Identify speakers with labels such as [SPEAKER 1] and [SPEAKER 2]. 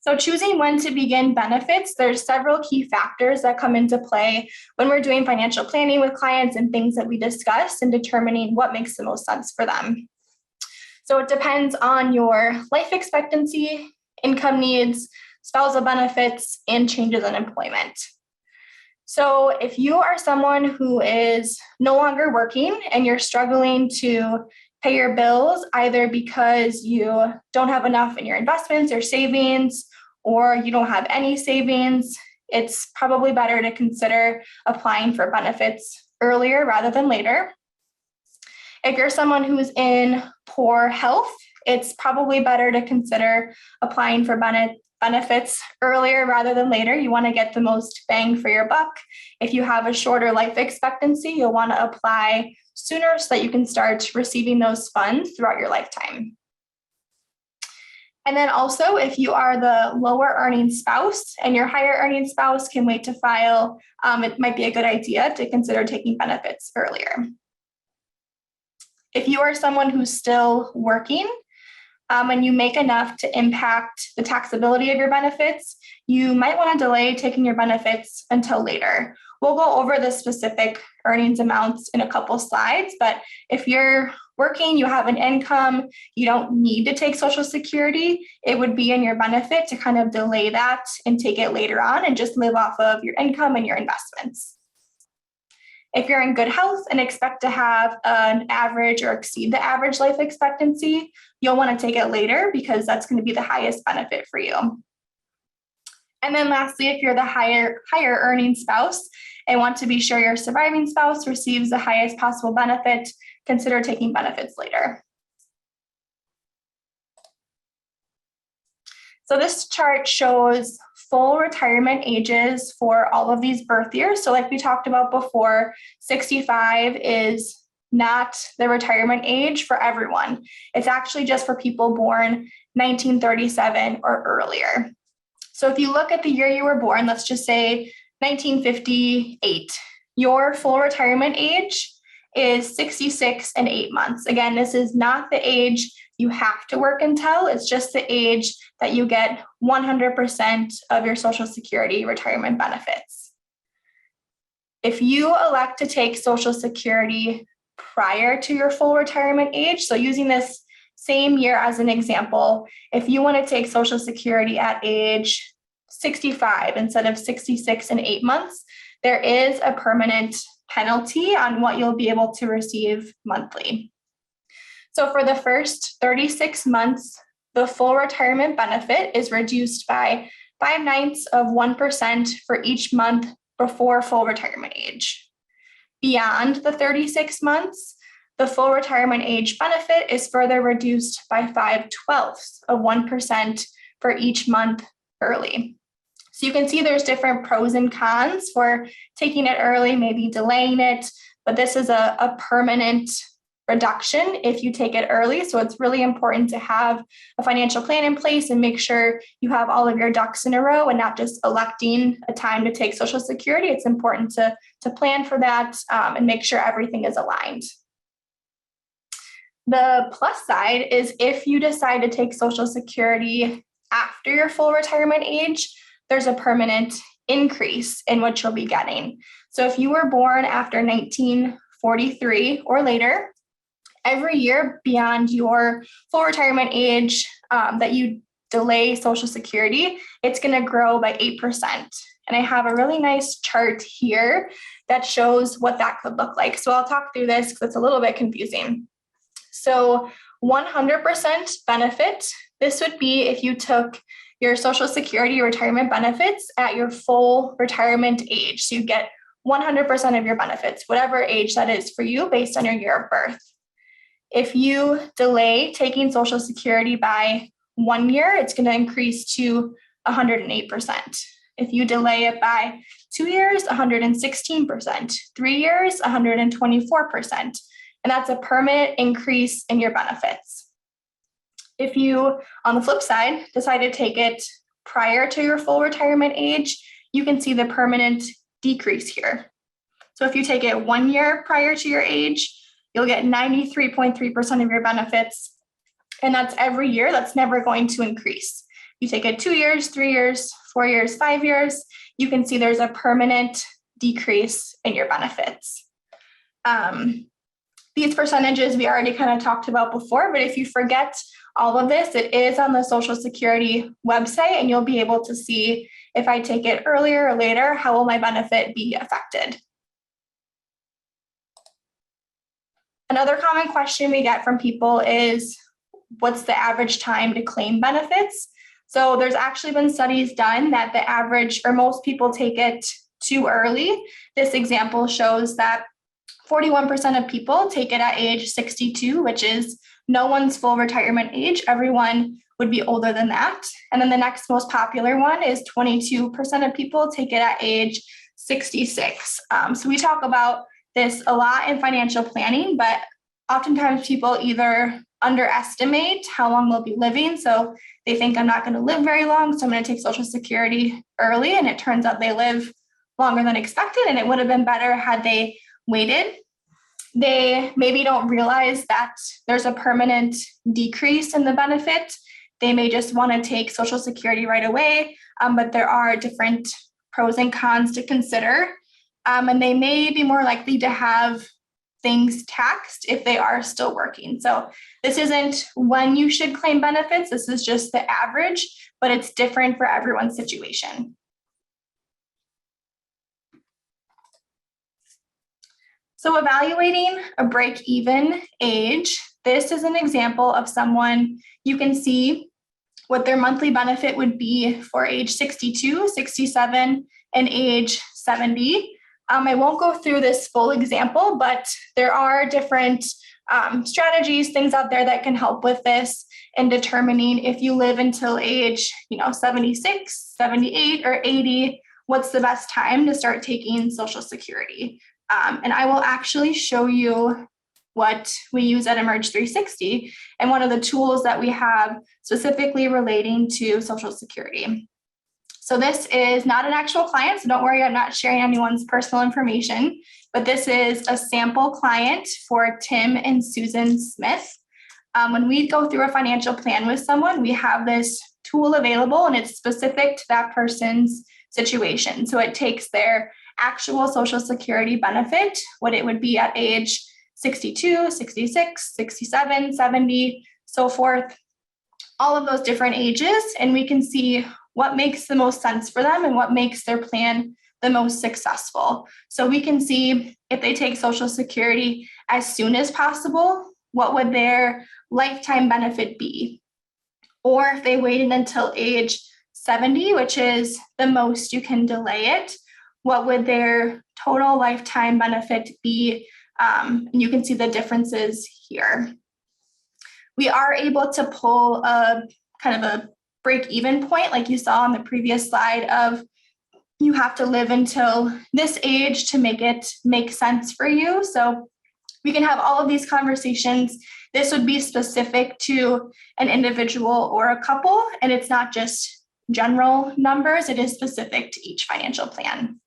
[SPEAKER 1] So choosing when to begin benefits, there's several key factors that come into play when we're doing financial planning with clients and things that we discuss and determining what makes the most sense for them. So it depends on your life expectancy, income needs, spousal benefits, and changes in employment. So if you are someone who is no longer working and you're struggling to pay your bills, either because you don't have enough in your investments or savings, or you don't have any savings, it's probably better to consider applying for benefits earlier rather than later. If you're someone who's in poor health, it's probably better to consider applying for benefits earlier rather than later. You want to get the most bang for your buck. If you have a shorter life expectancy, you'll want to apply sooner so that you can start receiving those funds throughout your lifetime. And then also, if you are the lower earning spouse and your higher earning spouse can wait to file, it might be a good idea to consider taking benefits earlier. If you are someone who's still working, and you make enough to impact the taxability of your benefits, you might want to delay taking your benefits until later. We'll go over the specific earnings amounts in a couple slides, but if you're working, you have an income, you don't need to take Social Security, it would be in your benefit to kind of delay that and take it later on and just live off of your income and your investments. If you're in good health and expect to have an average or exceed the average life expectancy, you'll want to take it later because that's going to be the highest benefit for you. And then lastly, if you're the higher earning spouse and want to be sure your surviving spouse receives the highest possible benefit, consider taking benefits later. So this chart shows full retirement ages for all of these birth years. So like we talked about before, 65 is not the retirement age for everyone. It's actually just for people born 1937 or earlier. So if you look at the year you were born, let's just say 1958, your full retirement age is 66 and 8 months. Again, this is not the age you have to work until, it's just the age that you get 100% of your Social Security retirement benefits. If you elect to take Social Security prior to your full retirement age, so using this same year as an example, if you want to take Social Security at age 65 instead of 66 and 8 months, there is a permanent penalty on what you'll be able to receive monthly. So for the first 36 months, the full retirement benefit is reduced by 0.5% for each month before full retirement age. Beyond the 36 months, the full retirement age benefit is further reduced by 0.5% for each month early. So you can see there's different pros and cons for taking it early, maybe delaying it, but this is a permanent reduction if you take it early. So it's really important to have a financial plan in place and make sure you have all of your ducks in a row and not just electing a time to take Social Security. It's important to plan for that and make sure everything is aligned. The plus side is if you decide to take Social Security after your full retirement age, there's a permanent increase in what you'll be getting. So if you were born after 1943 or later, every year beyond your full retirement age that you delay Social Security, it's going to grow by 8%. And I have a really nice chart here that shows what that could look like. So I'll talk through this because it's a little bit confusing. So 100% benefit, this would be if you took your Social Security retirement benefits at your full retirement age. So you get 100% of your benefits, whatever age that is for you based on your year of birth. If you delay taking Social Security by 1 year, it's going to increase to 108%. If you delay it by 2 years, 116%, 3 years, 124%. And that's a permanent increase in your benefits. If you, on the flip side, decide to take it prior to your full retirement age, you can see the permanent decrease here. So if you take it 1 year prior to your age, you'll get 93.3% of your benefits. And that's every year. That's never going to increase. you take it 2 years, 3 years, 4 years, 5 years, you can see there's a permanent decrease in your benefits. These percentages we already kind of talked about before, but if you forget all of this, it is on the Social Security website, and you'll be able to see if I take it earlier or later, how will my benefit be affected? Another common question we get from people is, what's the average time to claim benefits? So there's actually been studies done that the average, or most people take it too early. This example shows that 41% of people take it at age 62, which is no one's full retirement age. Everyone would be older than that. And then the next most popular one is 22% of people take it at age 66. So we talk about this a lot in financial planning, but oftentimes people either underestimate how long they'll be living. So they think I'm not going to live very long, so I'm going to take Social Security early. And it turns out they live longer than expected, and it would have been better had they waited. They maybe don't realize that there's a permanent decrease in the benefit. They may just want to take Social Security right away, but there are different pros and cons to consider. And they may be more likely to have things taxed if they are still working. So this isn't when you should claim benefits. This is just the average, but it's different for everyone's situation. So evaluating a break-even age, this is an example of someone, you can see what their monthly benefit would be for age 62, 67, and age 70. I won't go through this full example, but there are different strategies, things out there that can help with this in determining if you live until age 76, 78, or 80, what's the best time to start taking Social Security. And I will actually show you what we use at Emerge 360 and one of the tools that we have specifically relating to Social Security. So this is not an actual client, so don't worry, I'm not sharing anyone's personal information, but this is a sample client for Tim and Susan Smith. When we go through a financial plan with someone, we have this tool available, and it's specific to that person's situation. So it takes their actual Social Security benefit, what it would be at age 62, 66, 67, 70, so forth, all of those different ages, and we can see what makes the most sense for them and what makes their plan the most successful. So we can see if they take Social Security as soon as possible, what would their lifetime benefit be? Or if they waited until age 70, which is the most you can delay it, what would their total lifetime benefit be? And you can see the differences here. We are able to pull a kind of a break-even point, like you saw on the previous slide, of you have to live until this age to make it make sense for you. So we can have all of these conversations. This would be specific to an individual or a couple, and it's not just general numbers, it is specific to each financial plan.